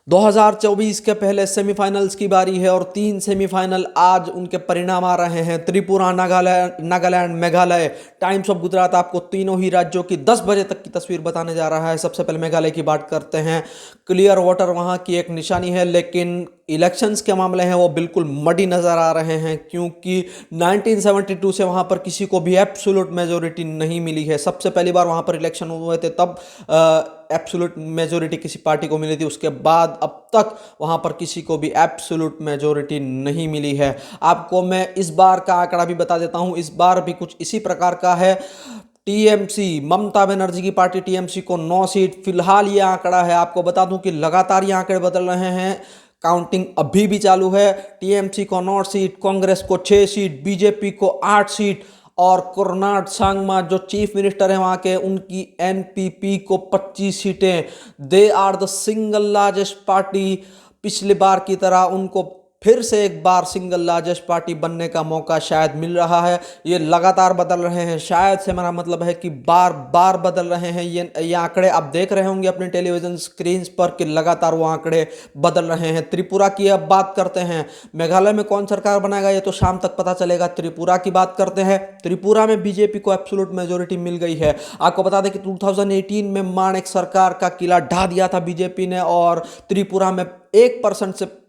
2024 के पहले सेमीफाइनल्स की बारी है और 3 सेमीफाइनल आज उनके परिणाम आ रहे हैं। त्रिपुरा, नागालैंड, मेघालय। टाइम्स ऑफ गुजरात आपको तीनों ही राज्यों की 10 बजे तक की तस्वीर बताने जा रहा है। सबसे पहले मेघालय की बात करते हैं। क्लियर वाटर वहां की एक निशानी है, लेकिन इलेक्शंस के मामले हैं वो बिल्कुल मडी नजर आ रहे हैं, क्योंकि 1972 से वहां पर किसी को भी एब्सोल्यूट मेजोरिटी नहीं मिली है। सबसे पहली बार वहां पर इलेक्शन हुए थे तब एब्सोल्यूट मेजोरिटी किसी पार्टी को मिली थी। उसके बाद अब तक वहां पर किसी को भी एब्सोल्यूट मेजोरिटी नहीं मिली है। आपको मैं इस बार का आंकड़ा भी बता देता हूं। इस बार भी कुछ इसी प्रकार का है। टीएमसी, ममता बनर्जी की पार्टी टीएमसी को 9 सीट फिलहाल ये आंकड़ा है। आपको बता दूं कि लगातार ये आंकड़े बदल रहे हैं। काउंटिंग अभी भी चालू है। टीएमसी को 9 सीट, कांग्रेस को 6 सीट, बीजेपी को 8 सीट और कर्नाड सांगमा जो चीफ मिनिस्टर है वहां के, उनकी एनपीपी को 25 सीटें। They are the single largest party. पिछली बार की तरह उनको फिर से एक बार सिंगल लार्जेस्ट पार्टी बनने का मौका शायद मिल रहा है। ये लगातार बदल रहे हैं। शायद से मेरा मतलब है कि बार बार बदल रहे हैं। ये आंकड़े आप देख रहे होंगे अपने टेलीविजन स्क्रीन पर कि लगातार वो आंकड़े बदल रहे हैं। त्रिपुरा की अब बात करते हैं। मेघालय में कौन सरकार बनाएगा ये तो शाम तक पता चलेगा। त्रिपुरा की बात करते हैं। त्रिपुरा में बीजेपी को एब्सोल्यूट मेजोरिटी मिल गई है। आपको बता दें कि 2018 में माणिक सरकार का किला ढा दिया था बीजेपी ने, और त्रिपुरा में 1% से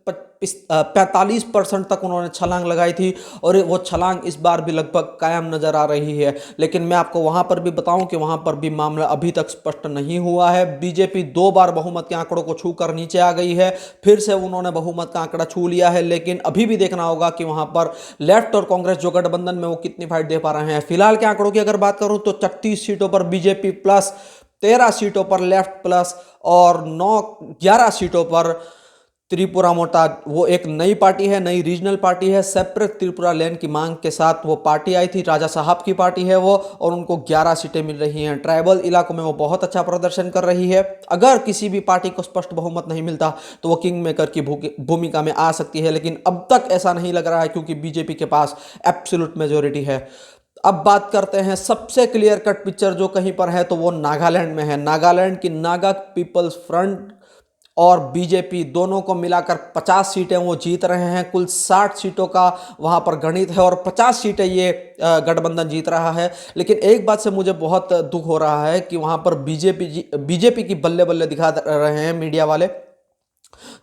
45% तक उन्होंने छलांग लगाई थी, और वो छलांग इस बार भी लगभग कायम नजर आ रही है। लेकिन मैं आपको वहां पर भी बताऊं कि वहां पर भी मामला अभी तक स्पष्ट नहीं हुआ है। बीजेपी 2 बार बहुमत के आंकड़ों को छूकर नीचे आ गई है, फिर से उन्होंने बहुमत का आंकड़ा छू लिया है। लेकिन अभी भी देखना होगा कि वहां पर लेफ्ट और कांग्रेस जो गठबंधन में वो कितनी फाइट दे पा रहे हैं। फिलहाल के आंकड़ों की अगर बात करूं तो 36 सीटों पर बीजेपी प्लस, 13 सीटों पर लेफ्ट प्लस और 11 सीटों पर त्रिपुरा मोटा। वो एक नई पार्टी है, नई रीजनल पार्टी है। सेपरेट त्रिपुरा लैंड की मांग के साथ वो पार्टी आई थी। राजा साहब की पार्टी है वो, और उनको 11 सीटें मिल रही हैं। ट्राइबल इलाकों में वो बहुत अच्छा प्रदर्शन कर रही है। अगर किसी भी पार्टी को स्पष्ट बहुमत नहीं मिलता तो वो किंग मेकर की भूमिका में आ सकती है, लेकिन अब तक ऐसा नहीं लग रहा है, क्योंकि बीजेपी के पास एब्सोल्यूट मेजोरिटी है। अब बात करते हैं सबसे क्लियर कट पिक्चर जो कहीं पर है, तो वो नागालैंड में है। नागालैंड की नागा पीपल्स फ्रंट और बीजेपी दोनों को मिलाकर 50 सीटें वो जीत रहे हैं। कुल 60 सीटों का वहां पर गणित है और 50 सीटें ये गठबंधन जीत रहा है। लेकिन एक बात से मुझे बहुत दुख हो रहा है कि वहां पर बीजेपी की बल्ले बल्ले दिखा रहे हैं मीडिया वाले।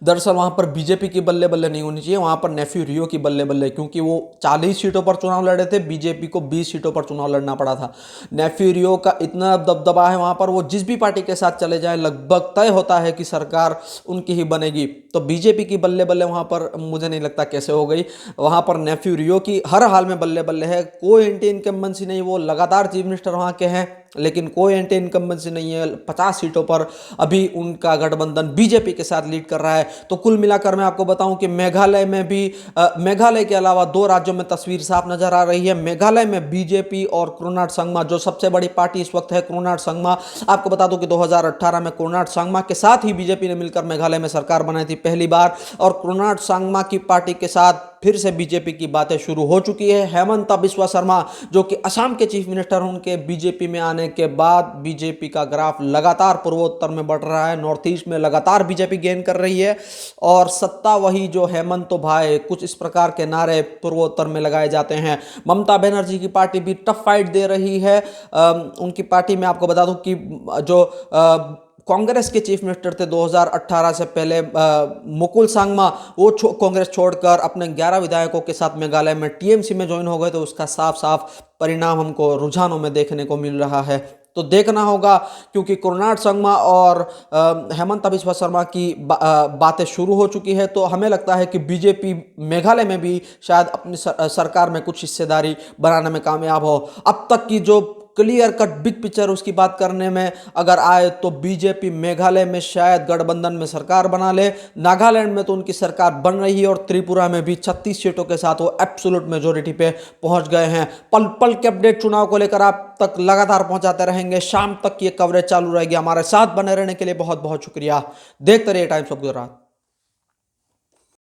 दरअसल वहां पर बीजेपी की बल्ले बल्ले नहीं होनी चाहिए, वहां पर नेफ्यू रियो की बल्ले बल्ले, क्योंकि वो 40 सीटों पर चुनाव लड़े थे, बीजेपी को 20 सीटों पर चुनाव लड़ना पड़ा था। नेफ्यू रियो का इतना दबदबा है वहां पर, वो जिस भी पार्टी के साथ चले जाए लगभग तय होता है कि सरकार उनकी ही बनेगी। तो बीजेपी की बल्ले बल्ले वहां पर मुझे नहीं लगता कैसे हो गई। वहां पर नेफ्यू रियो की हर हाल में बल्ले बल्ले है। कोई एंटी इनकम्बेंसी नहीं, वो लगातार चीफ मिनिस्टर वहां के हैं, लेकिन कोई एंटी इनकम्बेंसी नहीं है। 50 सीटों पर अभी उनका गठबंधन बीजेपी के साथ लीड कर रहा है। तो कुल मिलाकर मैं आपको बताऊं कि मेघालय में भी मेघालय के अलावा 2 राज्यों में तस्वीर साफ नजर आ रही है। मेघालय में बीजेपी और कर्नाड सांगमा जो सबसे बड़ी पार्टी इस वक्त है, कर्नाड सांगमा। आपको बता दूं कि 2018 में कर्नाड सांगमा के साथ ही बीजेपी ने मिलकर मेघालय में सरकार बनाई थी पहली बार, और कर्नाड सांगमा की पार्टी के साथ फिर से बीजेपी की बातें शुरू हो चुकी है। हेमंत बिस्वा शर्मा जो कि असम के चीफ मिनिस्टर, उनके बीजेपी में आने के बाद बीजेपी का ग्राफ लगातार पूर्वोत्तर में बढ़ रहा है। नॉर्थ ईस्ट में लगातार बीजेपी गेन कर रही है, और सत्ता वही जो हेमंत तो भाई, कुछ इस प्रकार के नारे पूर्वोत्तर में लगाए जाते हैं। ममता बनर्जी की पार्टी भी टफ फाइट दे रही है। उनकी पार्टी में आपको बता दूं कि जो कांग्रेस के चीफ मिनिस्टर थे 2018 से पहले, मुकुल सांगमा, वो कांग्रेस छोड़कर अपने 11 विधायकों के साथ मेघालय में टीएमसी में ज्वाइन हो गए। तो उसका साफ साफ परिणाम हमको रुझानों में देखने को मिल रहा है। तो देखना होगा, क्योंकि कर्नाड सांगमा और हेमंत बिस्वा शर्मा की बातें शुरू हो चुकी है। तो हमें लगता है कि बीजेपी मेघालय में भी शायद अपनी सरकार में कुछ हिस्सेदारी बनाने में कामयाब हो। अब तक की जो क्लियर कट बिग पिक्चर उसकी बात करने में अगर आए तो बीजेपी मेघालय में शायद गठबंधन में सरकार बना ले। नागालैंड में तो उनकी सरकार बन रही है, और त्रिपुरा में भी 36 सीटों के साथ वो एब्सोल्यूट मेजोरिटी पे पहुंच गए हैं। पल पल के अपडेट चुनाव को लेकर आप तक लगातार पहुंचाते रहेंगे। शाम तक ये कवरेज चालू रहेगी। हमारे साथ बने रहने के लिए बहुत बहुत शुक्रिया। देखते रहिए टाइम्स ऑफ गुजरात।